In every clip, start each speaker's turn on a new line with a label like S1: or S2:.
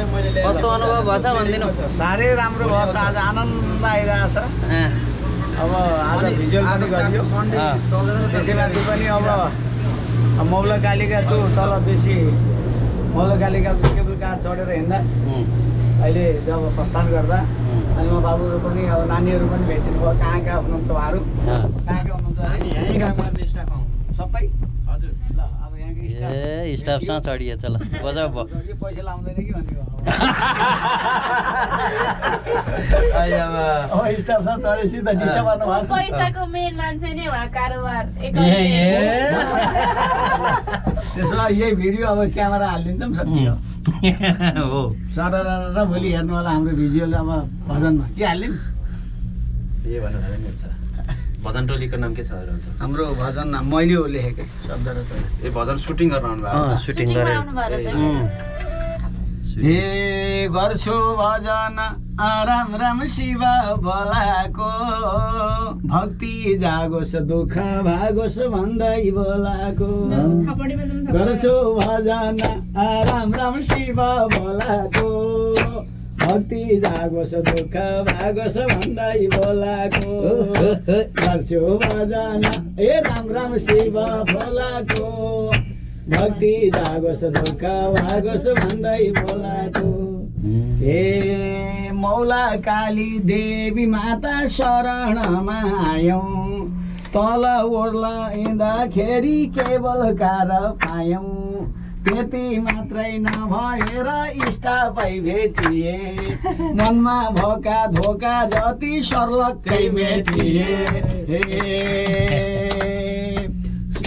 S1: कस्तो अनुभव भएछ भनिदिनु।
S2: साह्रै राम्रो भयो, आज आनन्द आइरहेछ। अब आज भिजुअल पनि गरियो, त्यसैमाथि पनि अब मौलकालिका त्यो तल बेसी मौलकालिका केबल कार चढेर हिँड्दा अहिले जब प्रस्थान गर्दा अनि म बाबुहरू पनि अब नानीहरू पनि भेटिनु भयो। कहाँ कहाँ हुनुहुन्छ उहाँहरू, कहाँ कहाँ हुनुहुन्छ? यहीँ काम गर्ने स्टाफ हौ सबै। हजुर ल अब यहाँको
S1: ए स्टाफसँग चढिएछ ल बजाऊ भयो।
S2: पैसा लाउँदैन कि भनेको अब स्टाफसँग चढेपछि त डिस्टर्ब गर्नु भयो।
S3: पैसाको मेन मान्छे नै हो कारोबार।
S2: त्यसो भए यही भिडियो अब क्यामेरा हालिदिन्छ नि सकियो
S1: हो
S2: सर भोलि हेर्नु होला हाम्रो भिजुअल अब भजनमा के हालिदिउँ?
S4: भजन टोलीको नाम के छ?
S2: हाम्रो भजन नाम मैले हो लेखेकै शब्द र
S4: ए भजन सुटिङ गर्न आउनु भएको?
S1: सुटिङ गरे।
S2: हे गर्छु भजन राम राम शिव बोलाको, भक्ति जागोस् दुःख भागोस् भन्दै बोलाको। गर्छु भजन राम राम शिव बोलाको, भक्ति जागोस् दुःख भागोस् भन्दै बोलाको। गर्छु भजन हे राम राम शिव बोलाको, भक्ति जागोस् दुःख भागोस् भन्दै बोलाको। हे मौला काली देवी माता शरणमा आयौँ, तल ओर्ला हिँड्दाखेरि केवल कार पायौँ। त्यति मात्रै नभएर इष्टपै भेटिए, मनमा भोका धोका जति सर्लक्कै मेटिए।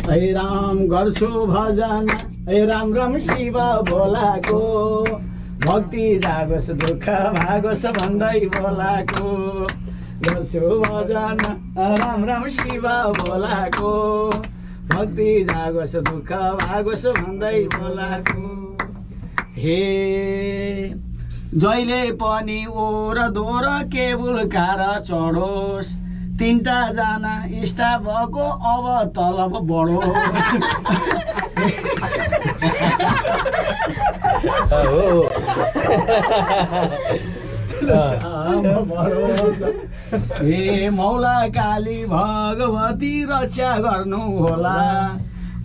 S2: हे राम गर्छु भजन हे राम राम शिव बोलाको, भक्ति जागोस् दुःख भागोस् भन्दै बोलाको। गर्छु भजन राम राम शिव बोलाको, भक्ति जागोस् दुःख भागोस् भन्दै बोलाको। हे जहिले पनि ओर दोर केबुल कार चढोस्, तीनटा जना स्टाफ भएको अब तलब बढोस्। हे मौला काली भगवती रक्षा गर्नु होला,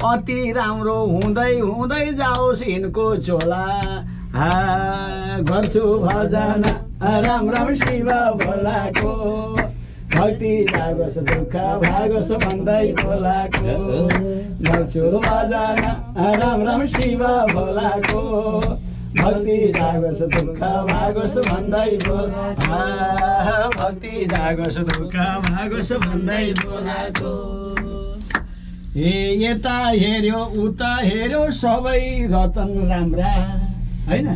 S2: अति राम्रो हुँदै हुँदै जाओस् यिनको चोला। गर्छु भजन राम राम शिव बोलाको, भक्ति जागोस् दुःख भागोस् भन्दै बोलाको। गर्छु भजन राम राम शिव बोलाको, भक्ति जागोस् दुःख भागोस् भन्दै बोलाको। भक्ति जागोस् दुःख भागोस् भन्दै बोलाको। हे यता हेऱ्यो उता हेऱ्यो सबै रचन राम्रा हैन,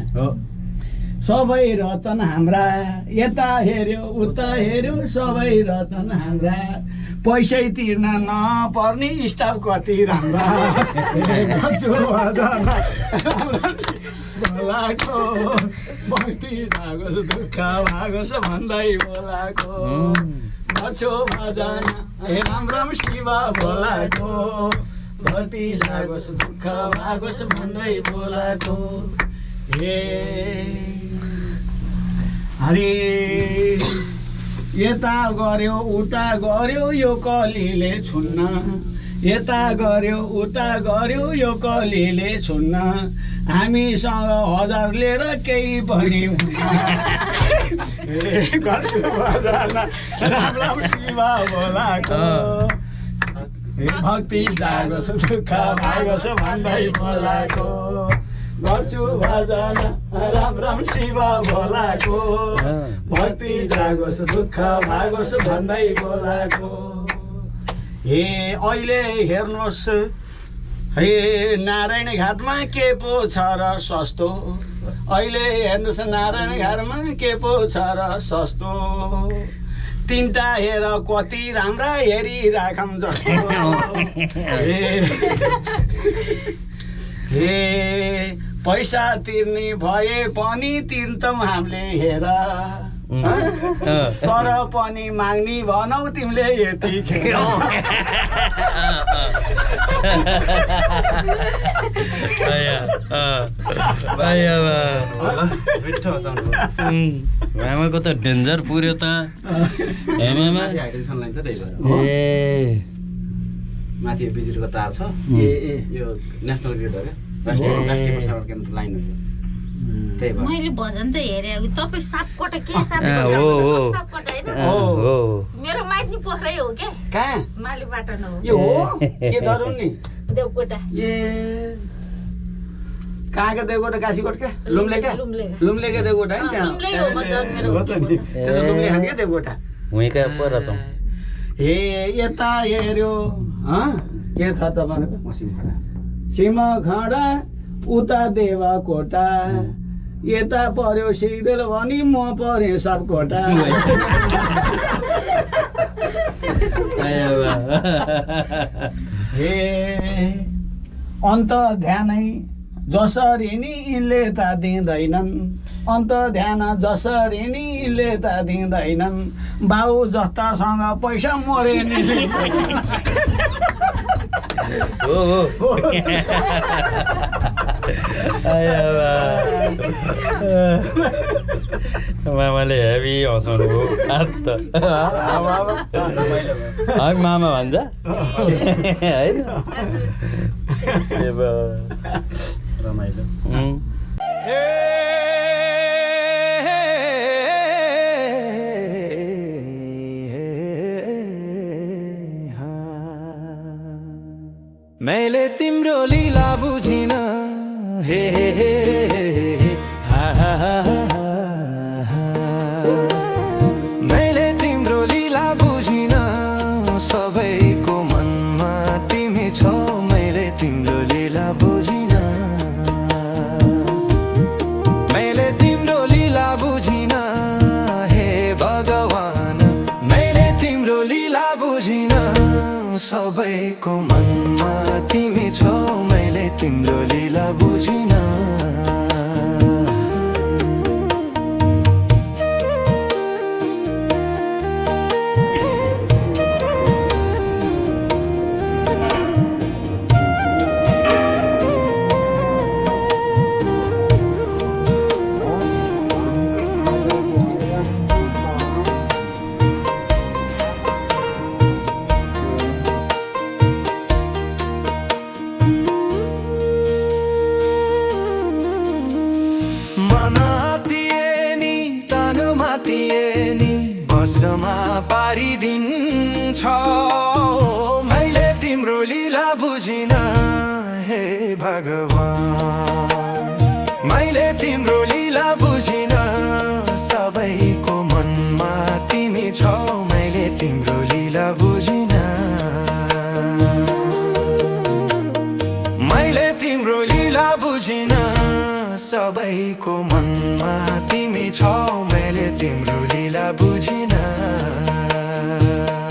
S2: सबै रचन हाम्रा। यता हेऱ्यो उता हेऱ्यो सबै रचन हाम्रा, पैसै तिर्न नपर्ने स्टाफ कति राम्रा। गर्छु भजन बोलाको, भक्ति जागोस् दुःख भागोस् भन्दै बोलाको। गर्छु भजन हे राम राम शिव बोलाको, भक्ति जागोस् दुःख भागोस् भन्दै बोलाको। हे हरे यता गर्यो उता गर्यो यो कलीले छुन्न, यता गर्यो उता गर्यो यो कलीले छुन्न, हामीसँग हजार लिएर केही पनि हुन्न। गर्छु भजन राम राम शिव बोलाको, भक्ति जागोस् दुःख भागोस् भन्दै बोलाको। गर्छु भजन राम राम शिव बोलाको, भक्ति जागोस् दुःख भागोस् भन्दै बोलाको। हे अहिले हेर्नुहोस् हे नारायण घाटमा के पो छ र सस्तो, अहिले हेर्नुहोस् नारायण घाटमा के पो छ र सस्तो। तीनटा हेर कति राम्रा हेरिराखौँ जस्तो। हे पैसा तिर्ने भए पनि तिर्छौँ हामीले हेर, तर पनि माग्नी भनौ तिमीले यतिखेर
S4: मिठो हँसाउनु
S1: मामाको त डेन्जर पुर्यो त हेमामा
S4: हाइटेन्सन लाइन छ त्यही भएर
S1: ए
S4: माथि बिजुलीको तार छ यो नेसनल ग्रिड हो क्या राष्ट्रिय प्रसारण केन्द्र लाइन हो यो। त्यही भएर
S5: मैले भजन त हेरे तपाईँ सापकोटा के
S1: हो
S5: सापकोटा होइन
S1: हो
S5: मेरो माइती पोखरै हो के
S2: कहाँ
S5: मालीबाट न हो
S2: यो हो के धरौँ नि
S5: देवकोटा
S2: ए कहाँको देवकोटा काशीकोट के लुम्लेका लुम्लेका देवकोटा है त्यहाँ
S5: लुम्ले हो म जन्मेर
S2: हो त नि त्यो त लुम्ले खाने देवकोटा
S1: हुँका पर छौँ
S2: हे यता हेऱ्यो के छ त भनेको
S4: मसिम खडा
S2: सिम खडा उता देवकोटा यता पर्यो सिगदेल भनी म परे सबकोटा हे अन्त ध्यानै जसरी नि यिनले त दिँदैनन् अन्त ध्यान जसरी नि यिनले त दिँदैनन् बाउ जस्तासँग पैसा मरे नि
S1: हो हो मामाले हेभी हँसाउनु हो है मामा भन्छ होइन
S4: रमाइलो
S6: मैले तिम्रो लीला बुझिन हे हे हे हा हा हा मैले तिम्रो लीला बुझिन सबैको मनमा तिमी छौ मैले तिम्रो लीला बुझिन मैले तिम्रो लीला बुझिन हे भगवान मैले तिम्रो लीला बुझिन सबैको मनमा तिमी छौ मैले तिम्रो लीला बुझिन बसमा पारिदिन्छ मैले तिम्रो लीला बुझिन हे भगवान मैले तिम्रो लीला बुझिन सबैको मनमा तिमी छौ मैले तिम्रो लीला बुझिन मैले तिम्रो लीला बुझिन सबैको मनमा तिमी छौ मैले तिम्रो लीला बुझिन